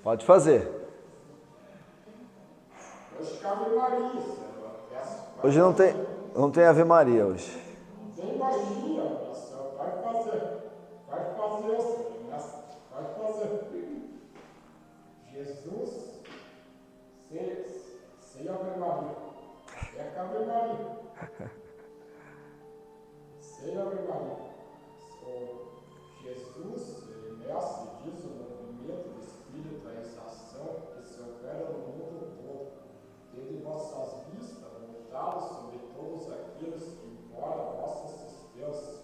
Pode fazer. Hoje cabe Maria. Hoje não tem Ave Maria hoje. Tem magia, pessoal. Vai fazer. Vai fazer, Senhor. Vai fazer. Jesus, sem Ave Maria. É a Ave Maria. Sem Ave Maria. Jesus, mestre, diz o movimento do Espírito, a exação que se opera no mundo todo. Tende vossas vistas voltadas sobre todos aqueles que, embora vossa existência,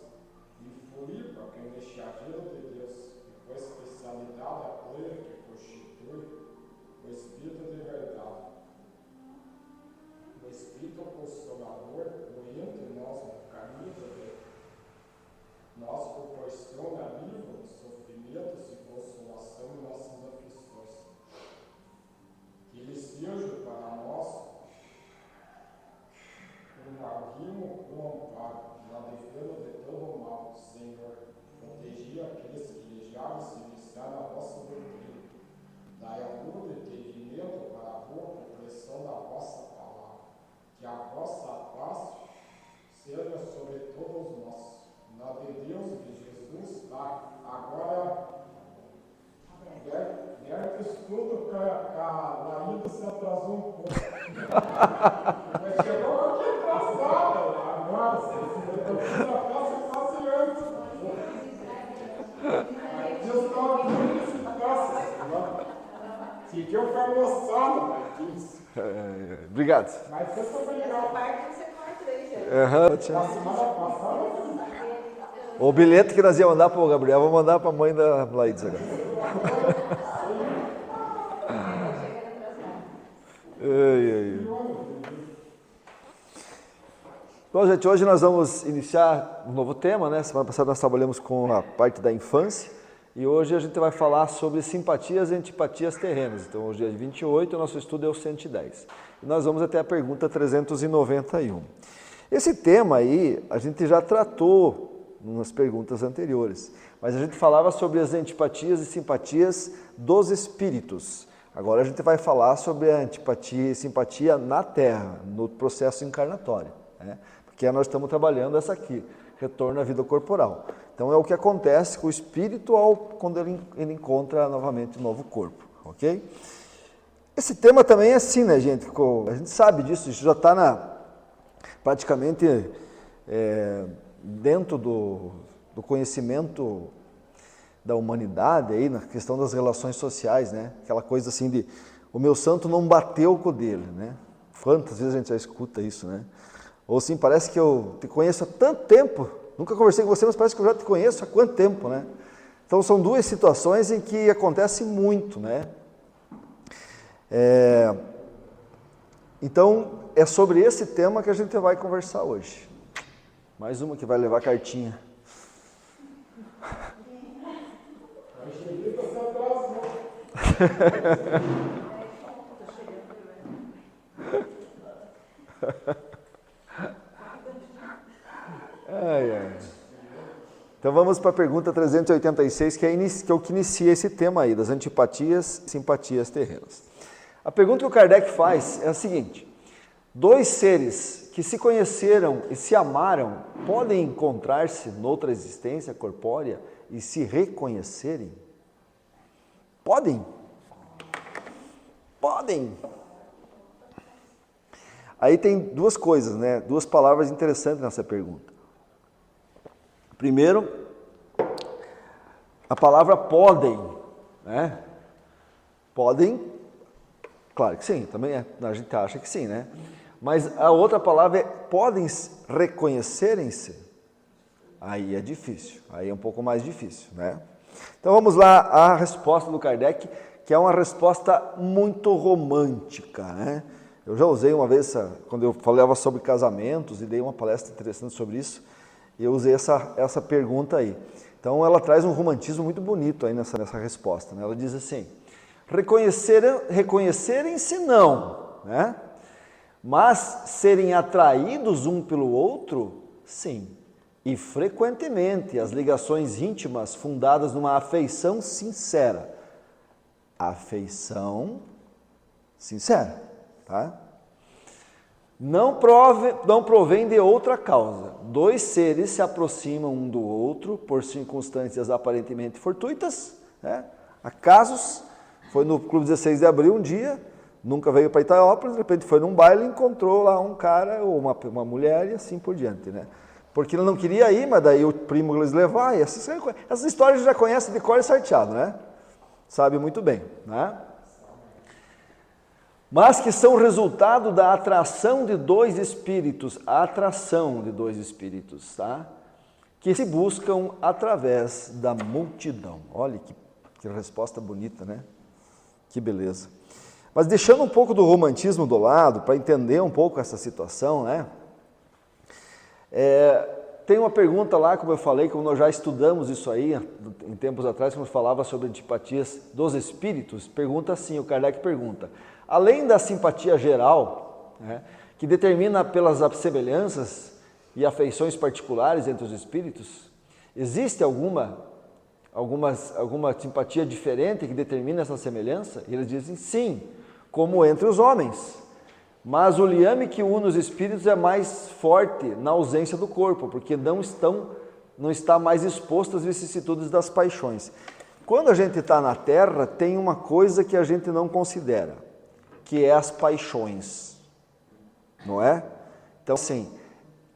influir para que o mensageiro de Deus, e com especialidade a plena que constitui o Espírito de verdade. O Espírito Consolador, o entre nós no caminho de Deus, nos proporciona alívio, sofrimentos e consolação em nossas aflições. Que ele seja para nós um arrimo com amparo, na defesa de todo mal, Senhor. Protegi aqueles que desejaram se iniciar na vossa doutrina. Dai a luz de entendimento para a boa compreensão da vossa palavra. Que a vossa paz seja sobre todos nós. Na de Deus de Jesus, tá? Agora, Berto tudo que a Laída se atrasou um pouco. Mas chegou aqui atrasada, agora, eu fiz a classe quase antes. Deus estava pedindo que ficasse. Seguiu foi almoçado, Martins. Obrigado. Mas você está obrigado. Na semana passada, o bilhete que nós íamos mandar para o Gabriel, vou mandar para a mãe da Laídes agora. Bom, gente, hoje nós vamos iniciar um novo tema, né? Semana passada nós trabalhamos com a parte da infância e hoje a gente vai falar sobre simpatias e antipatias terrenas. Então, hoje é 28, o nosso estudo é o 110. E nós vamos até a pergunta 391. Esse tema aí a gente já tratou nas perguntas anteriores, mas a gente falava sobre as antipatias e simpatias dos espíritos. Agora a gente vai falar sobre a antipatia e simpatia na Terra, no processo encarnatório, né? Porque nós estamos trabalhando essa aqui, retorno à vida corporal. Então é o que acontece com o espírito quando ele encontra novamente um novo corpo, ok? Esse tema também é assim, né, gente? A gente sabe disso, isso já está praticamente dentro do conhecimento da humanidade, aí, na questão das relações sociais, né? Aquela coisa assim de, o meu santo não bateu com o dele, né? Quantas vezes a gente já escuta isso, né? Ou assim, parece que eu te conheço há tanto tempo, nunca conversei com você, mas parece que eu já te conheço há quanto tempo, né? Então são duas situações em que acontece muito, né? Então é sobre esse tema que a gente vai conversar hoje. Mais uma que vai levar cartinha. Então vamos para a pergunta 386, que é o que inicia esse tema aí, das antipatias e simpatias terrenas. A pergunta que o Kardec faz é a seguinte: dois seres que se conheceram e se amaram podem encontrar-se noutra existência corpórea e se reconhecerem? Podem? Podem. Aí tem duas coisas, né? Duas palavras interessantes nessa pergunta. Primeiro, a palavra podem, né? Podem, claro que sim, também a gente acha que sim, né? Mas a outra palavra é podem reconhecerem-se? Aí é difícil, aí é um pouco mais difícil, né? Então vamos lá, a resposta do Kardec, que é uma resposta muito romântica, né? Eu já usei uma vez, quando eu falava sobre casamentos e dei uma palestra interessante sobre isso, eu usei essa pergunta aí. Então ela traz um romantismo muito bonito aí nessa resposta, né? Ela diz assim: reconhecerem-se não, né? Mas serem atraídos um pelo outro, sim. E frequentemente as ligações íntimas fundadas numa afeição sincera Afeição sincera, tá? Não provém de outra causa. Dois seres se aproximam um do outro por circunstâncias aparentemente fortuitas, né? Acasos. Foi no Clube 16 de Abril um dia, nunca veio para Itaópolis, de repente foi num baile e encontrou lá um cara ou uma mulher e assim por diante, né? Porque ele não queria ir, mas daí o primo eles levar, e essas histórias já conhece de cor e salteado, né? Sabe muito bem, né? Mas que são resultado da atração de dois espíritos, tá? Que se buscam através da multidão. Olha que resposta bonita, né? Que beleza. Mas deixando um pouco do romantismo do lado, para entender um pouco essa situação, né? Tem uma pergunta lá, como eu falei, como nós já estudamos isso aí, em tempos atrás, quando falava sobre antipatias dos espíritos, pergunta assim, o Kardec pergunta, além da simpatia geral, né, que determina pelas semelhanças e afeições particulares entre os espíritos, existe alguma simpatia diferente que determina essa semelhança? E eles dizem sim, como entre os homens. Mas o liame que une os espíritos é mais forte na ausência do corpo, porque não está mais exposto às vicissitudes das paixões. Quando a gente está na Terra, tem uma coisa que a gente não considera, que é as paixões, não é? Então, assim,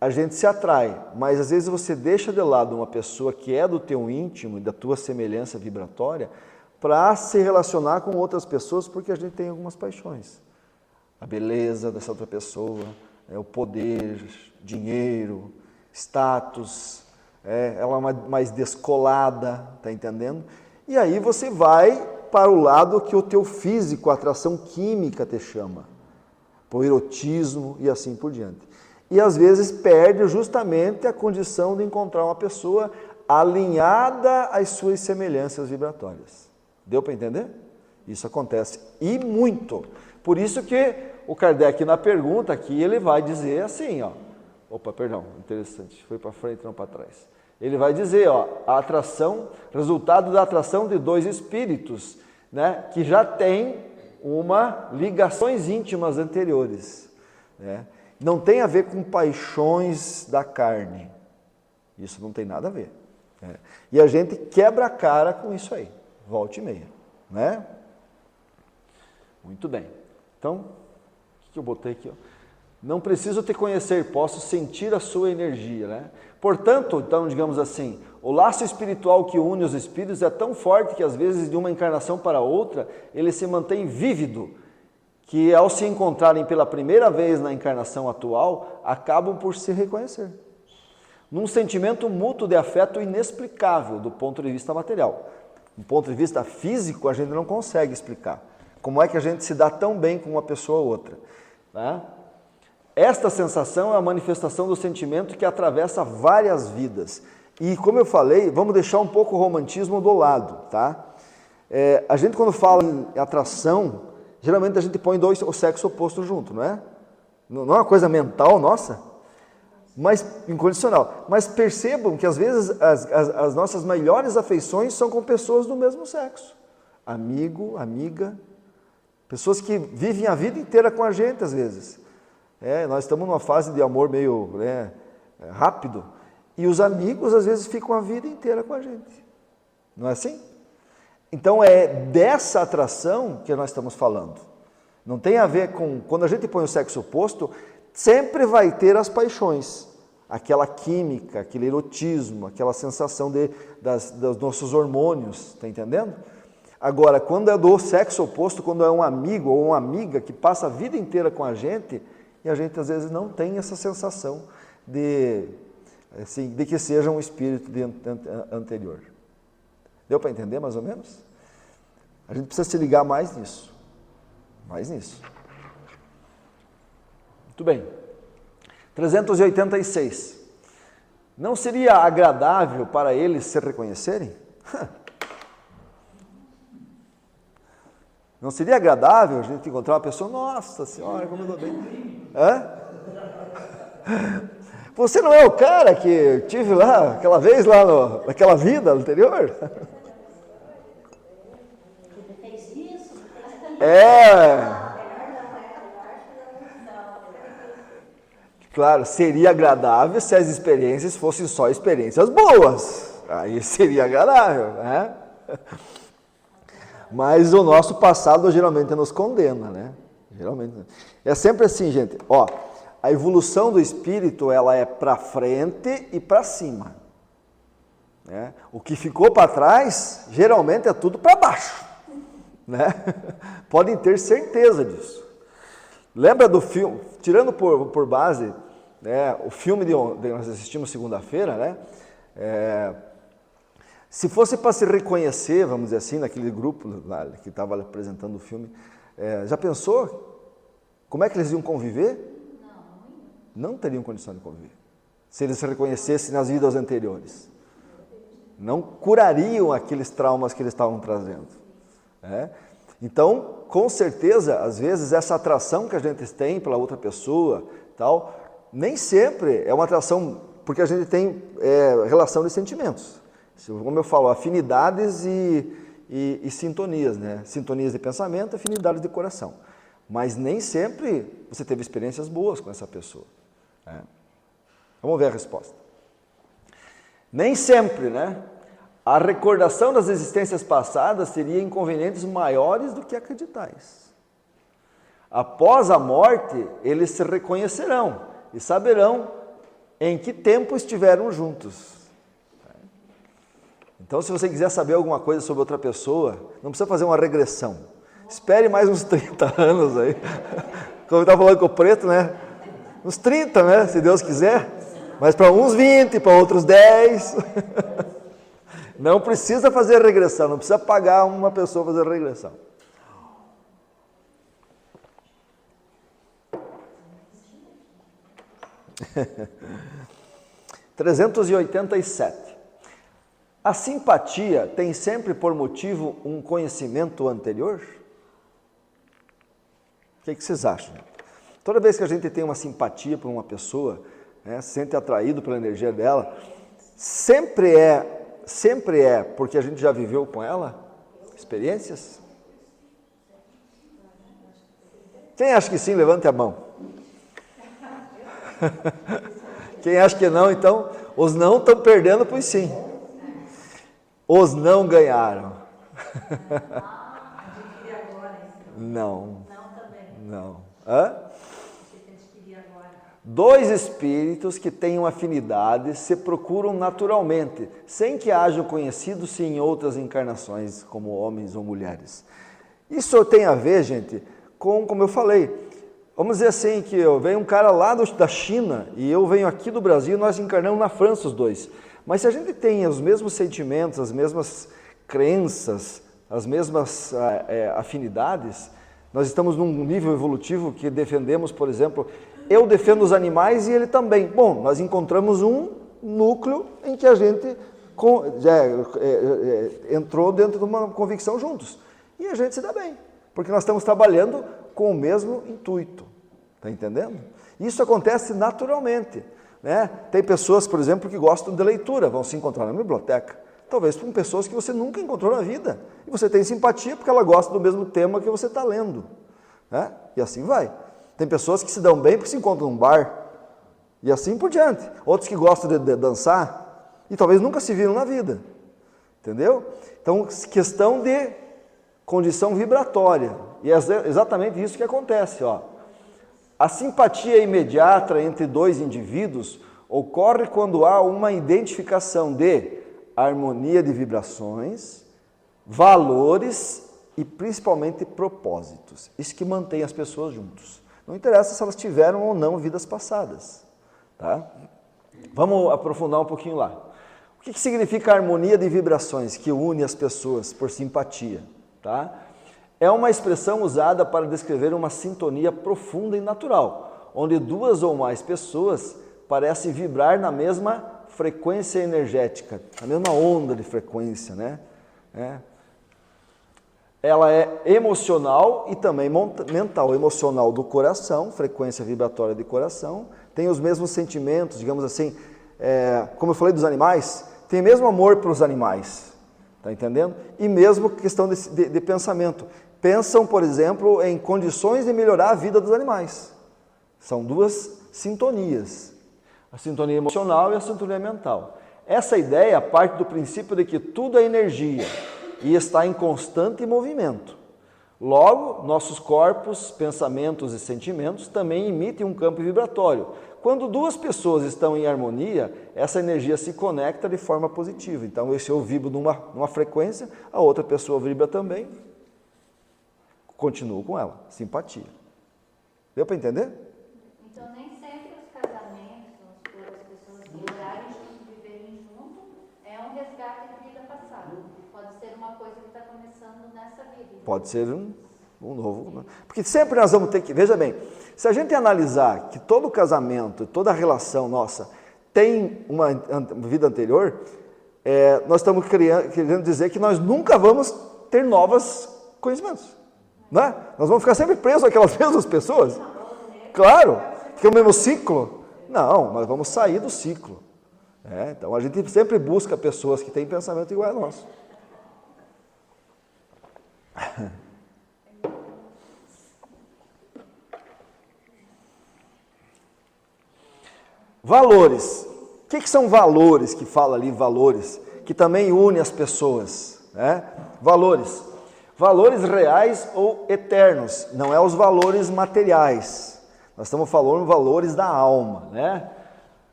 a gente se atrai, mas às vezes você deixa de lado uma pessoa que é do teu íntimo e da tua semelhança vibratória para se relacionar com outras pessoas, porque a gente tem algumas paixões. A beleza dessa outra pessoa, o poder, dinheiro, status, ela é mais descolada, tá entendendo? E aí você vai para o lado que o teu físico, a atração química te chama, para o erotismo e assim por diante. E às vezes perde justamente a condição de encontrar uma pessoa alinhada às suas semelhanças vibratórias. Deu para entender? Isso acontece e muito. Por isso que o Kardec na pergunta aqui, ele vai dizer assim, ó. Opa, perdão, interessante, foi para frente, não para trás. Ele vai dizer, ó, a atração, resultado da atração de dois espíritos, né, que já têm ligações íntimas anteriores, né? Não tem a ver com paixões da carne. Isso não tem nada a ver, né? E a gente quebra a cara com isso aí, volta e meia, né? Muito bem. Então, o que eu botei aqui? Ó? Não preciso te conhecer, posso sentir a sua energia, né? Portanto, então, digamos assim, o laço espiritual que une os espíritos é tão forte que às vezes de uma encarnação para outra, ele se mantém vívido, que ao se encontrarem pela primeira vez na encarnação atual, acabam por se reconhecer. Num sentimento mútuo de afeto inexplicável do ponto de vista material. Do ponto de vista físico, a gente não consegue explicar. Como é que a gente se dá tão bem com uma pessoa ou outra, né? Esta sensação é a manifestação do sentimento que atravessa várias vidas. E como eu falei, vamos deixar um pouco o romantismo do lado, tá? A gente quando fala em atração, geralmente a gente põe o sexo oposto junto, não é? Não é uma coisa mental nossa, mas incondicional. Mas percebam que às vezes as nossas melhores afeições são com pessoas do mesmo sexo. Amigo, amiga, pessoas que vivem a vida inteira com a gente às vezes. Nós estamos numa fase de amor meio rápido, e os amigos às vezes ficam a vida inteira com a gente. Não é assim? Então é dessa atração que nós estamos falando. Não tem a ver com... Quando a gente põe o sexo oposto, sempre vai ter as paixões. Aquela química, aquele erotismo, aquela sensação dos nossos hormônios, está entendendo? Agora, quando é do sexo oposto, quando é um amigo ou uma amiga que passa a vida inteira com a gente, e a gente às vezes não tem essa sensação de que seja um espírito anterior. Deu para entender mais ou menos? A gente precisa se ligar mais nisso. Mais nisso. Muito bem. 386. Não seria agradável para eles se reconhecerem? Não seria agradável a gente encontrar uma pessoa, nossa senhora, como eu estou bem. Hã? Você não é o cara que tive lá, aquela vez lá naquela vida anterior? Você fez isso, É, claro, seria agradável se as experiências fossem só experiências boas. Aí seria agradável, né? Mas o nosso passado geralmente nos condena, né? Geralmente. É sempre assim, gente. Ó, a evolução do espírito, ela é para frente e para cima. Né? O que ficou para trás, geralmente é tudo para baixo. Né? Podem ter certeza disso. Lembra do filme, tirando por base, né, o filme de nós assistimos segunda-feira, né? Se fosse para se reconhecer, vamos dizer assim, naquele grupo lá, que estava apresentando o filme, já pensou como é que eles iam conviver? Não teriam condição de conviver. Se eles se reconhecessem nas vidas anteriores. Não curariam aqueles traumas que eles estavam trazendo. Né? Então, com certeza, às vezes, essa atração que a gente tem pela outra pessoa, tal, nem sempre é uma atração, porque a gente tem relação de sentimentos. Como eu falo, afinidades e sintonias, né? Sintonias de pensamento, afinidades de coração. Mas nem sempre você teve experiências boas com essa pessoa. Né? Vamos ver a resposta. Nem sempre, né? A recordação das existências passadas teria inconvenientes maiores do que acreditais. Após a morte, eles se reconhecerão e saberão em que tempo estiveram juntos. Então, se você quiser saber alguma coisa sobre outra pessoa, não precisa fazer uma regressão. Espere mais uns 30 anos aí. Como eu estava falando com o Preto, né? Uns 30, né? Se Deus quiser. Mas para uns 20, para outros 10. Não precisa fazer regressão, não precisa pagar uma pessoa fazer regressão. (387) A simpatia tem sempre por motivo um conhecimento anterior? O que vocês acham? Toda vez que a gente tem uma simpatia por uma pessoa, né, se sente atraído pela energia dela, sempre é porque a gente já viveu com ela experiências? Quem acha que sim, levante a mão. Quem acha que não, então, os não estão perdendo para os sim. Os não ganharam. Não. Não. Hã? Dois espíritos que tenham afinidade se procuram naturalmente, sem que hajam conhecido-se em outras encarnações, como homens ou mulheres. Isso tem a ver, gente, como eu falei, vamos dizer assim, que eu venho um cara lá da China e eu venho aqui do Brasil, nós encarnamos na França os dois. Mas se a gente tem os mesmos sentimentos, as mesmas crenças, as mesmas afinidades, nós estamos num nível evolutivo que defendemos, por exemplo, eu defendo os animais e ele também. Bom, nós encontramos um núcleo em que a gente entrou dentro de uma convicção juntos. E a gente se dá bem, porque nós estamos trabalhando com o mesmo intuito. Está entendendo? Isso acontece naturalmente. Né? Tem pessoas, por exemplo, que gostam de leitura, vão se encontrar na biblioteca. Talvez com pessoas que você nunca encontrou na vida. E você tem simpatia porque ela gosta do mesmo tema que você está lendo. Né? E assim vai. Tem pessoas que se dão bem porque se encontram num bar. E assim por diante. Outros que gostam de dançar e talvez nunca se viram na vida. Entendeu? Então, questão de condição vibratória. E é exatamente isso que acontece. Ó. A simpatia imediata entre dois indivíduos ocorre quando há uma identificação de harmonia de vibrações, valores e principalmente propósitos. Isso que mantém as pessoas juntos. Não interessa se elas tiveram ou não vidas passadas. Tá? Vamos aprofundar um pouquinho lá. O que significa harmonia de vibrações que une as pessoas por simpatia? Tá? É uma expressão usada para descrever uma sintonia profunda e natural, onde duas ou mais pessoas parecem vibrar na mesma frequência energética, na mesma onda de frequência, né? Ela é emocional e também mental. Emocional do coração, frequência vibratória de coração, tem os mesmos sentimentos, digamos assim, como eu falei dos animais, tem o mesmo amor para os animais, tá entendendo? E mesmo questão de pensamento. pensam, por exemplo, em condições de melhorar a vida dos animais. São duas sintonias, a sintonia emocional e a sintonia mental. Essa ideia parte do princípio de que tudo é energia e está em constante movimento. Logo, nossos corpos, pensamentos e sentimentos também emitem um campo vibratório. Quando duas pessoas estão em harmonia, essa energia se conecta de forma positiva. Então, se eu vibro numa frequência, a outra pessoa vibra também, continuo com ela, simpatia. Deu para entender? Então, nem sempre os casamentos, por as pessoas morarem junto, viverem junto, é um resgate de vida passada. Pode ser uma coisa que está começando nessa vida. Pode ser um novo. Porque sempre nós vamos ter que... Veja bem, se a gente analisar que todo casamento, toda relação nossa tem uma vida anterior, nós estamos querendo dizer que nós nunca vamos ter novos conhecimentos. Não é? Nós vamos ficar sempre presos àquelas mesmas pessoas. Claro, fica o mesmo ciclo. Não, nós vamos sair do ciclo. Então a gente sempre busca pessoas que têm pensamento igual a nosso. Valores. O que são valores que fala ali, valores, que também une as pessoas? Valores. Valores reais ou eternos, não é os valores materiais. Nós estamos falando valores da alma,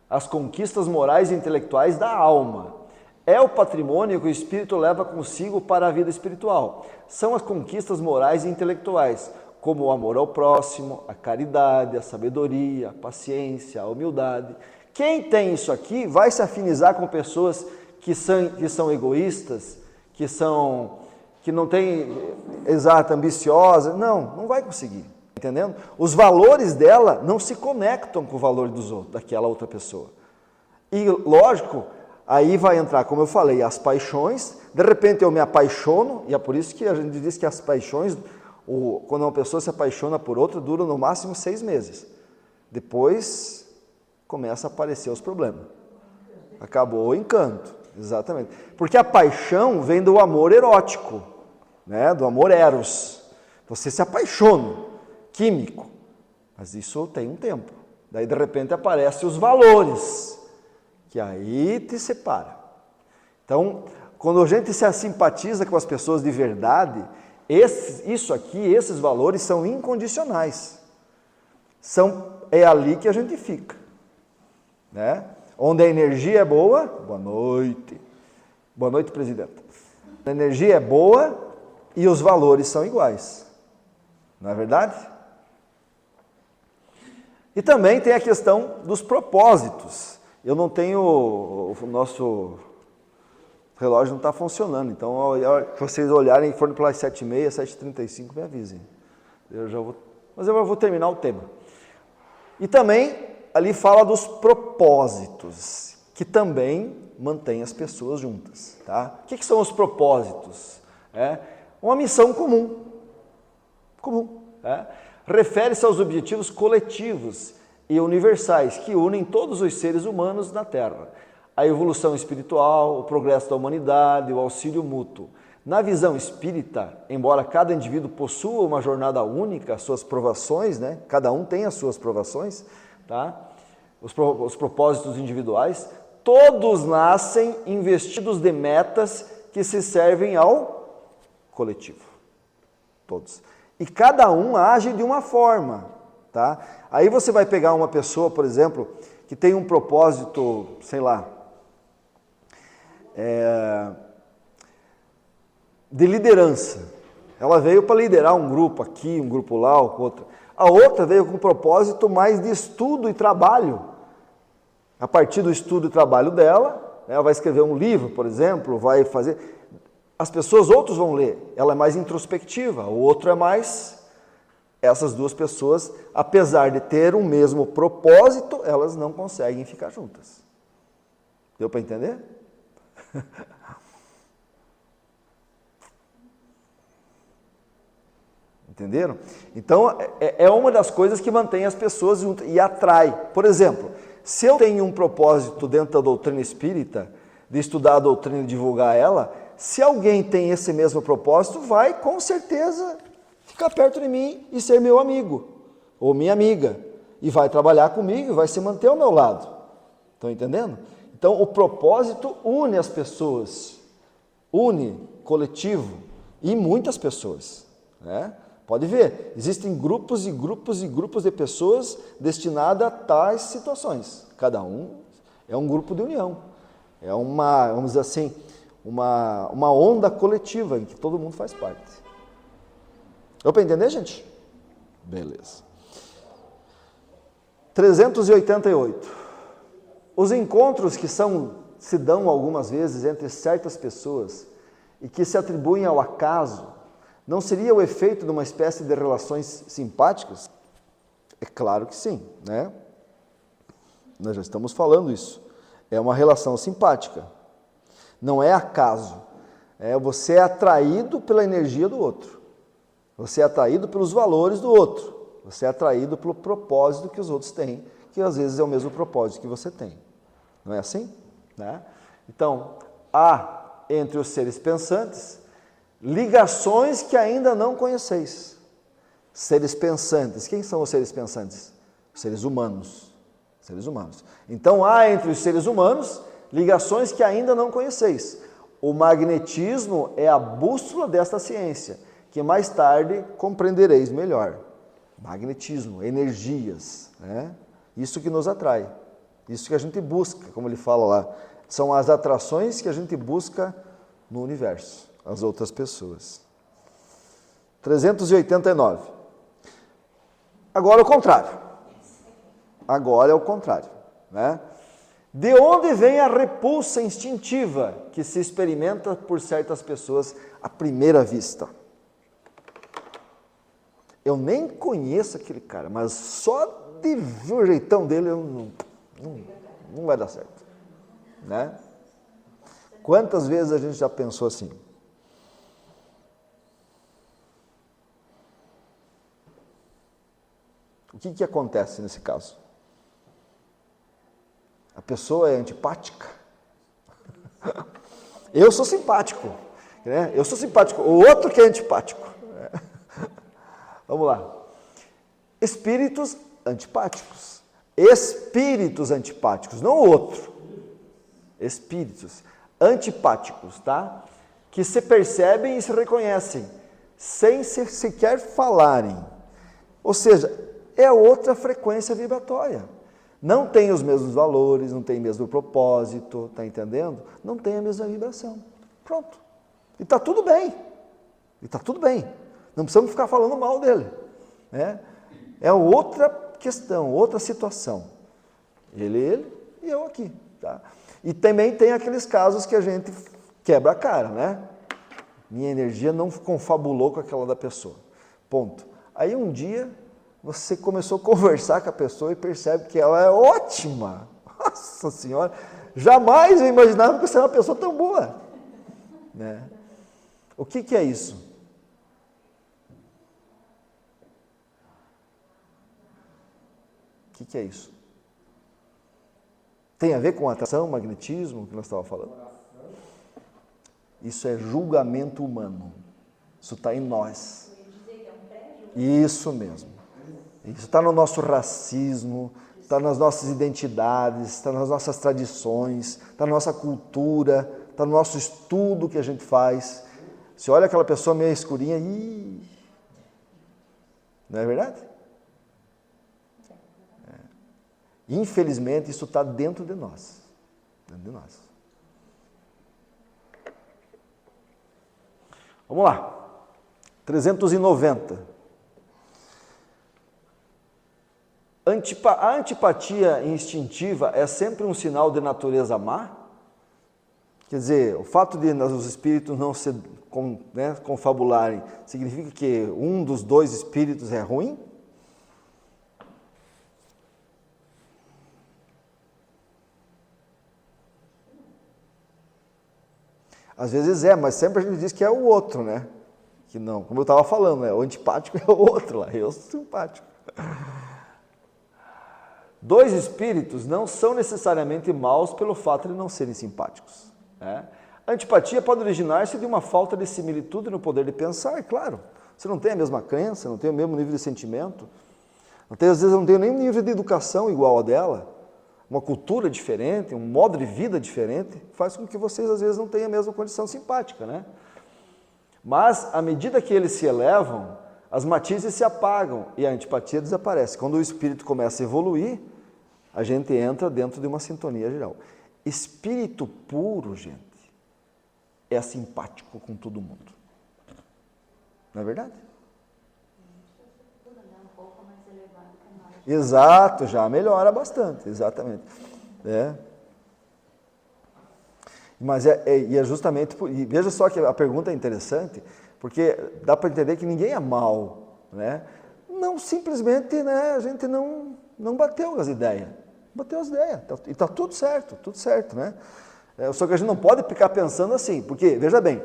As conquistas morais e intelectuais da alma. É o patrimônio que o espírito leva consigo para a vida espiritual. São as conquistas morais e intelectuais, como o amor ao próximo, a caridade, a sabedoria, a paciência, a humildade. Quem tem isso aqui vai se afinizar com pessoas que são egoístas, que não têm, ambiciosa. Não vai conseguir, entendendo? Os valores dela não se conectam com o valor daquela outra pessoa. E, lógico, aí vai entrar, como eu falei, as paixões. De repente eu me apaixono, e é por isso que a gente diz que as paixões, quando uma pessoa se apaixona por outra, dura no máximo 6 meses. Depois começa a aparecer os problemas. Acabou o encanto, exatamente. Porque a paixão vem do amor erótico, do amor eros. Você se apaixona, químico, mas isso tem um tempo. Daí de repente aparecem os valores, que aí te separa. Então, quando a gente se simpatiza com as pessoas de verdade, esses valores são incondicionais. É ali que a gente fica. Onde a energia é boa, boa noite, presidente. A energia é boa e os valores são iguais. Não é verdade? E também tem a questão dos propósitos. Eu não tenho, o nosso relógio não está funcionando, então se vocês olharem e forem pelas 7h30, 7h35, me avisem. Mas eu vou terminar o tema. E também ali fala dos propósitos, que também mantém as pessoas juntas. Tá? O que são os propósitos? Uma missão comum. Refere-se aos objetivos coletivos e universais que unem todos os seres humanos na Terra. A evolução espiritual, o progresso da humanidade, o auxílio mútuo. Na visão espírita, embora cada indivíduo possua uma jornada única, suas provações, cada um tem as suas provações, tá? Os propósitos individuais, todos nascem investidos de metas que se servem ao coletivo. Todos. E cada um age de uma forma, tá? Aí você vai pegar uma pessoa, por exemplo, que tem um propósito, sei lá, de liderança. Ela veio para liderar um grupo aqui, um grupo lá, outro. A outra veio com um propósito mais de estudo e trabalho. A partir do estudo e trabalho dela, ela vai escrever um livro, por exemplo, vai fazer... outros vão ler. Ela é mais introspectiva, o outro é mais... Essas duas pessoas, apesar de ter o mesmo propósito, elas não conseguem ficar juntas. Deu para entender? Entenderam? Então, é uma das coisas que mantém as pessoas juntas e atrai. Por exemplo, se eu tenho um propósito dentro da doutrina espírita, de estudar a doutrina e divulgar ela, se alguém tem esse mesmo propósito, vai com certeza ficar perto de mim e ser meu amigo ou minha amiga. E vai trabalhar comigo e vai se manter ao meu lado. Estão entendendo? Então, o propósito une as pessoas, une coletivo e muitas pessoas. Né? Pode ver, existem grupos e grupos e grupos de pessoas destinadas a tais situações. Cada um é um grupo de união. É uma, vamos dizer assim, uma onda coletiva em que todo mundo faz parte. Deu para entender, gente? Beleza. 388. Os encontros que se dão algumas vezes entre certas pessoas e que se atribuem ao acaso, não seria o efeito de uma espécie de relações simpáticas? É claro que sim, né? Nós já estamos falando isso. É uma relação simpática. Não é acaso. Você é atraído pela energia do outro. Você é atraído pelos valores do outro. Você é atraído pelo propósito que os outros têm, que às vezes é o mesmo propósito que você tem. Não é assim? Né? Então, há entre os seres pensantes ligações que ainda não conheceis. Seres pensantes. Quem são os seres pensantes? Os seres humanos. Seres humanos. Então, há entre os seres humanos ligações que ainda não conheceis. O magnetismo é a bússola desta ciência, que mais tarde compreendereis melhor. Magnetismo, energias, né? Isso que nos atrai, isso que a gente busca, como ele fala lá, são as atrações que a gente busca no universo, as outras pessoas. 389. Agora o contrário. Agora é o contrário, né? De onde vem a repulsa instintiva que se experimenta por certas pessoas à primeira vista? Eu nem conheço aquele cara, mas só de ver o jeitão dele não vai dar certo, né? Quantas vezes a gente já pensou assim? O que acontece nesse caso? A pessoa é antipática? Eu sou simpático, né? Eu sou simpático, o outro que é antipático. Vamos lá. Espíritos antipáticos. Espíritos antipáticos, não o outro. Espíritos antipáticos, tá? Que se percebem e se reconhecem, sem sequer falarem. Ou seja, é outra frequência vibratória. Não tem os mesmos valores, não tem o mesmo propósito, tá entendendo? Não tem a mesma vibração. Pronto. E está tudo bem. E está tudo bem. Não precisamos ficar falando mal dele. Né? É outra questão, outra situação. Ele e eu aqui. Tá? E também tem aqueles casos que a gente quebra a cara, né? Minha energia não confabulou com aquela da pessoa. Ponto. Aí um dia você começou a conversar com a pessoa e percebe que ela é ótima. Nossa Senhora, jamais eu imaginava que você era uma pessoa tão boa. Né? O que é isso? O que é isso? Tem a ver com atração, magnetismo, que nós estávamos falando? Isso é julgamento humano. Isso está em nós. Isso mesmo. Isso está no nosso racismo, está nas nossas identidades, está nas nossas tradições, está na nossa cultura, está no nosso estudo que a gente faz. Você olha aquela pessoa meio escurinha, não é verdade? Infelizmente, isso está dentro de nós. Dentro de nós. Vamos lá. 390. A antipatia instintiva é sempre um sinal de natureza má? Quer dizer, o fato de os espíritos não se confabularem significa que um dos dois espíritos é ruim? Às vezes mas sempre a gente diz que é o outro, né? Que não, como eu estava falando, o antipático é o outro lá, eu sou simpático. Dois espíritos não são necessariamente maus pelo fato de não serem simpáticos. Né? A antipatia pode originar-se de uma falta de similitude no poder de pensar, claro. Você não tem a mesma crença, não tem o mesmo nível de sentimento. Às vezes eu não tenho nem um nível de educação igual ao dela. Uma cultura diferente, um modo de vida diferente, faz com que vocês às vezes não tenham a mesma condição simpática, né? Mas, à medida que eles se elevam, as matizes se apagam e a antipatia desaparece. Quando o espírito começa a evoluir, a gente entra dentro de uma sintonia geral. Espírito puro, gente, é simpático com todo mundo. Não é verdade? Exato, já melhora bastante, exatamente. Mas é justamente, e veja só que a pergunta é interessante, porque dá para entender que ninguém é mal, né? Não, simplesmente, né, a gente não bateu as ideias. Bateu as ideias, e está tudo certo, né? Só que a gente não pode ficar pensando assim, porque, veja bem,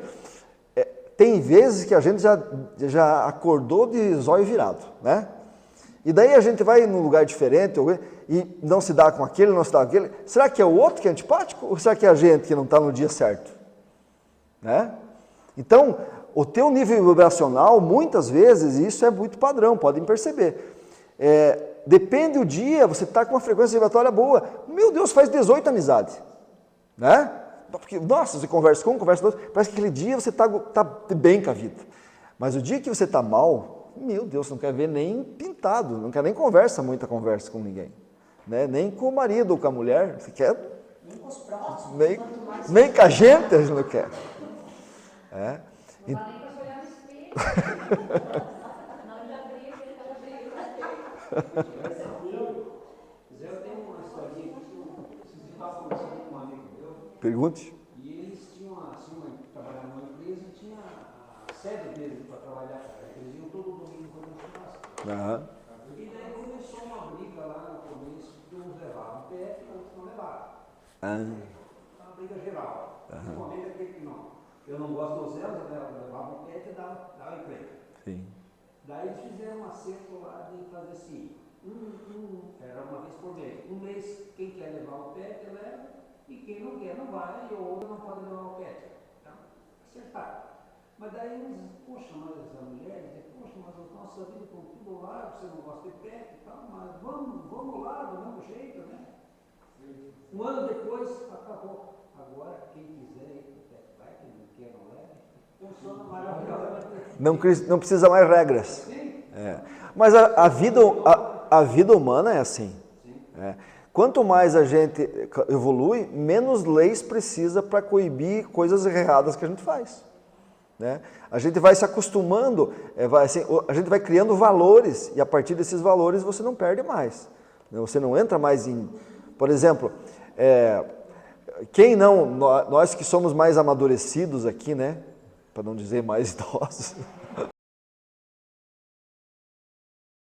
tem vezes que a gente já acordou de zóio virado, né? E daí a gente vai num lugar diferente e não se dá com aquele, não se dá com aquele. Será que é o outro que é antipático ou será que é a gente que não está no dia certo? Né? Então, o teu nível vibracional, muitas vezes, isso é muito padrão, podem perceber. Depende do dia, você está com uma frequência vibratória boa. Meu Deus, faz 18 amizades. Né? Porque, nossa, você conversa com um, conversa com outro, parece que aquele dia você está bem com a vida. Mas o dia que você está mal, meu Deus, não quer ver nem pintado, não quer nem muita conversa com ninguém. Né? Nem com o marido ou com a mulher, você quer... Nem com os próximos. Nem com a gente não quer. Não vai nem para olhar no espelho. Não, já briga, Eu tenho uma historinha que eu estava conversando com um amigo meu. Pergunte. E eles tinham, assim, trabalhar numa empresa e tinha a sede deles para trabalhar. Eles iam todo domingo quando eu churrasco. E daí começou uma briga lá no começo, que uns levavam o pé e outros não levavam. Uma briga geral. Principalmente aquele que não. Eu não gosto dos elos, levava o pé e dava emprego. Sim. Daí eles fizeram um acerto lá de fazer assim, era uma vez por mês. Um mês, quem quer levar o pet leva, e quem não quer não vai, e o outro não pode levar o pet. Então, acertaram. Mas daí eles, poxa, mas a mulher diz, poxa, mas a nossa vida com tudo lá, você não gosta de pet e tal, mas vamos lá do mesmo jeito, né? Um ano depois, acabou. Agora, quem quiser ir pro pet vai, quem não quer não leva. Funciona maravilhosamente. Não precisa mais regras. Mas a vida humana é assim. Quanto mais a gente evolui, menos leis precisa para coibir coisas erradas que a gente faz. Né? A gente vai se acostumando, a gente vai criando valores e a partir desses valores você não perde mais. Você não entra mais em... Por exemplo, nós que somos mais amadurecidos aqui, né? Para não dizer mais idosos,